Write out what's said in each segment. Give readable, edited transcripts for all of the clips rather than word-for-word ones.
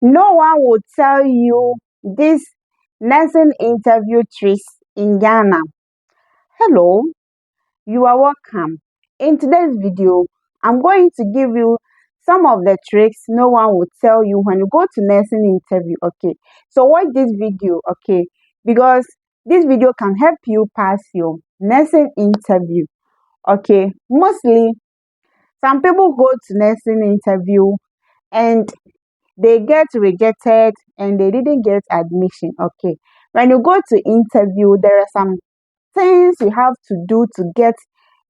No one will tell you this nursing interview tricks in Ghana. Hello, you are welcome. In today's video, I'm going to give you some of the tricks no one will tell you when you go to nursing interview. Okay, so watch this video, okay, because this video can help you pass your nursing interview. Okay, mostly some people go to nursing interview and they get rejected and they didn't get admission. Okay, when you go to interview, there are some things you have to do to get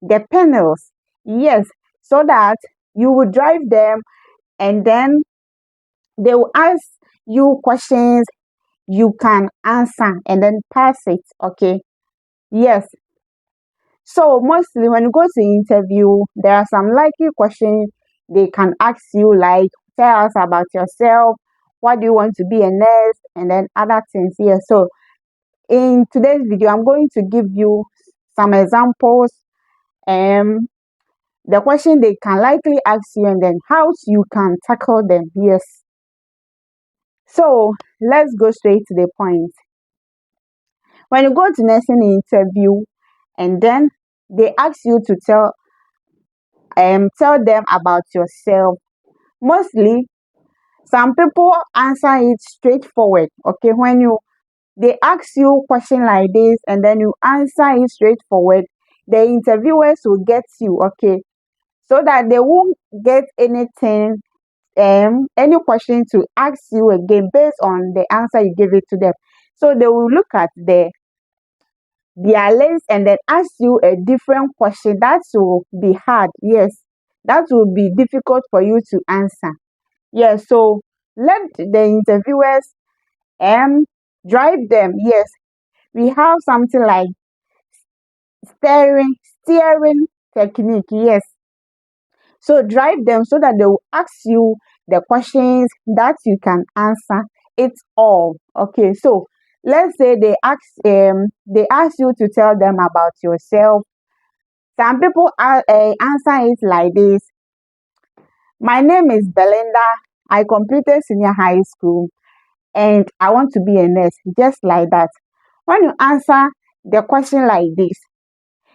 the panels. Yes, so that you will drive them and then they will ask you questions you can answer and then pass it. Okay, yes. So mostly when you go to interview, there are some likely questions they can ask you, like tell us about yourself, what do you want to be a nurse, and then other things. Yeah. So in today's video, I'm going to give you some examples, um, the question they can likely ask you, and then how you can tackle them. Yes. So let's go straight to the point. When you go to nursing interview, and then they ask you to tell them about yourself. Mostly, some people answer it straightforward. Okay, when they ask you question like this and then you answer it straightforward, the interviewers will get you. Okay, so that they won't get any question to ask you again based on the answer you give it to them. So they will look at their list and then ask you a different question that will be hard. Yes, that will be difficult for you to answer. Yes, so let the interviewers drive them. Yes, we have something like steering technique. Yes, so drive them so that they will ask you the questions that you can answer it all. Okay, so let's say they ask you to tell them about yourself. Some people answer it like this: my name is Belinda. I completed senior high school and I want to be a nurse. Just like that. When you answer the question like this,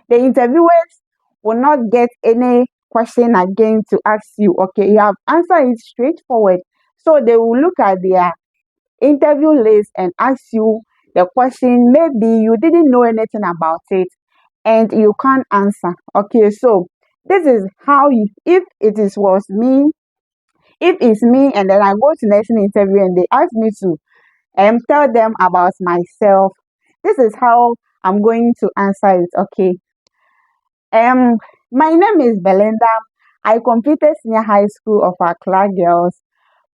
the interviewers will not get any question again to ask you. Okay, you have answered it straightforward. So they will look at their interview list and ask you the question. Maybe you didn't know anything about it and you can't answer. Okay, so this is how you, if it's me and then I go to nursing interview and they ask me to tell them about myself, this is how I'm going to answer it. Okay. Um my name is Belinda. I completed senior high school of Accra Girls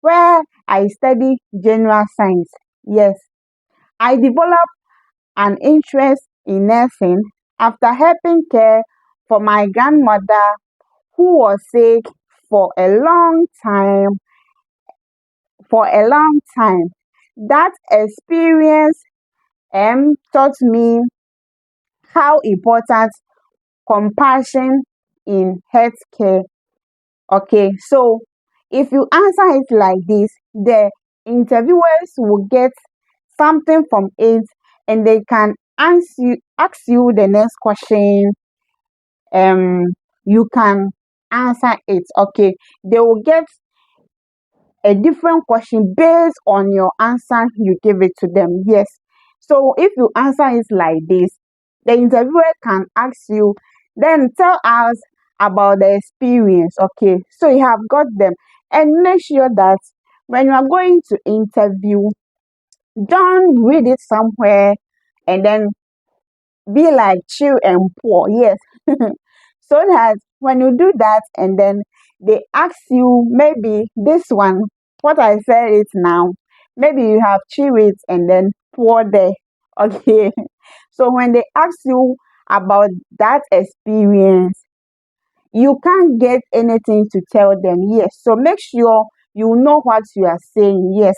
where I study general science. Yes. I developed an interest in nursing after helping care for my grandmother who was sick for a long time for a long time. That experience taught me how important compassion in healthcare. Okay, so if you answer it like this, the interviewers will get something from it and they can ask you the next question. Um, you can answer it. Okay, they will get a different question based on your answer you give it to them. Yes. So if you answer it like this, the interviewer can ask you, then tell us about the experience. Okay. So you have got them. And make sure that when you are going to interview, don't read it somewhere and then be like chill and poor. Yes. So that when you do that and then they ask you maybe this one, what I said it now, maybe you have chill it and then pour there. Okay. So when they ask you about that experience, you can't get anything to tell them. Yes. So make sure you know what you are saying. Yes.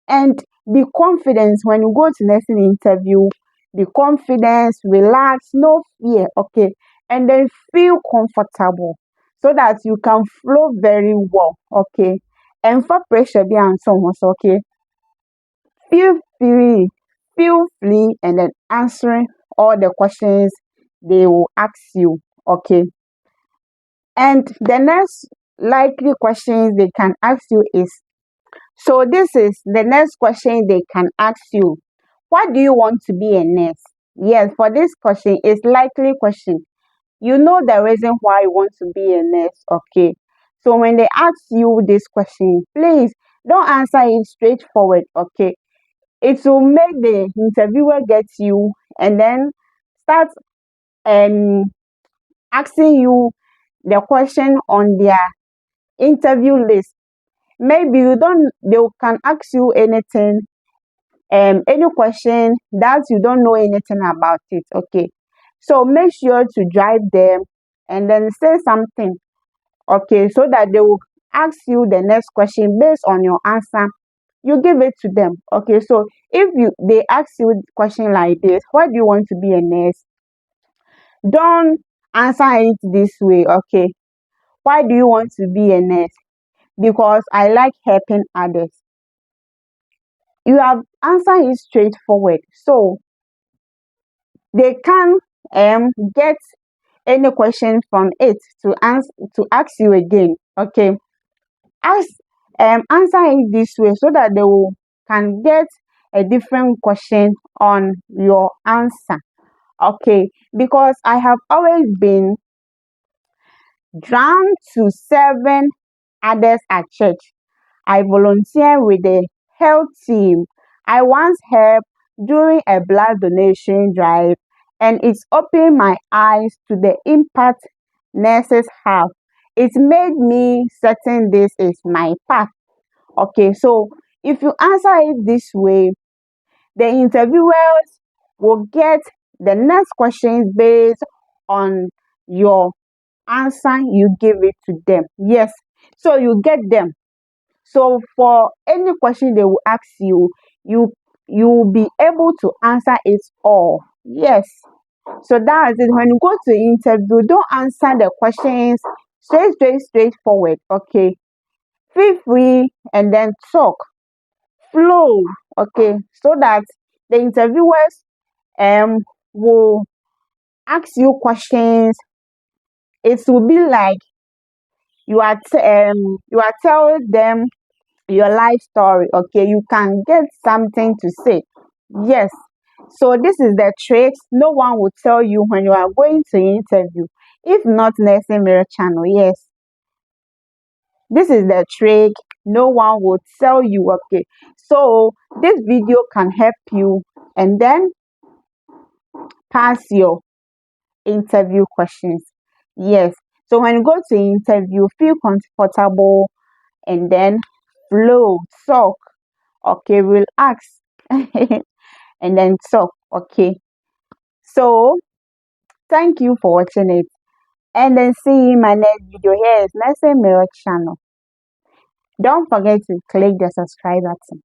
And be confident when you go to nursing interview. Be confident, relax, no fear. Okay. And then feel comfortable so that you can flow very well. Okay. and for pressure be and so on. So okay, feel free, feel free, and then answering all the questions they will ask you. Okay, and the next likely questions they can ask you is, so this is the next question they can ask you. What do you want to be a nurse? Yes, for this question, it's likely question. You know the reason why you want to be a nurse, okay? So when they ask you this question, please don't answer it straightforward, okay? It will make the interviewer get you and then start um asking you the question on their interview list. Maybe you don't they can ask you anything, any question that you don't know anything about it, okay? So make sure to drive them and then say something, okay, so that they will ask you the next question based on your answer. You give it to them, okay? So if they ask you a question like this, why do you want to be a nurse? Don't answer it this way, okay? Why do you want to be a nurse? Because I like helping others. You have answered it straightforward, so they can get any question from it to ask you again, okay? Ask Answer it this way so that they will can get a different question on your answer, okay? Because I have always been drawn to serving others at church. I volunteer with the health team. I once helped during a blood donation drive, and it's opened my eyes to the impact nurses have. It made me certain this is my path. Okay, so if you answer it this way, the interviewers will get the next questions based on your answer you give it to them. Yes, so you get them. So for any question they will ask you, you will be able to answer it all. Yes. So that's it. When you go to interview, don't answer the questions straightforward. Okay. Feel free and then talk. Flow. Okay. So that the interviewers will ask you questions. It will be like you are telling them your life story, okay? You can get something to say. Yes. So this is the tricks no one will tell you when you are going to interview. If not Nursing Mirror channel, yes. This is the trick no one will tell you, okay? So this video can help you and then pass your interview questions. Yes. So when you go to interview, feel comfortable and then flow, talk, okay, relax, and then talk, okay? So thank you for watching it, and then see you in my next video. Here is Nursing Mirror channel. Don't forget to click the subscribe button.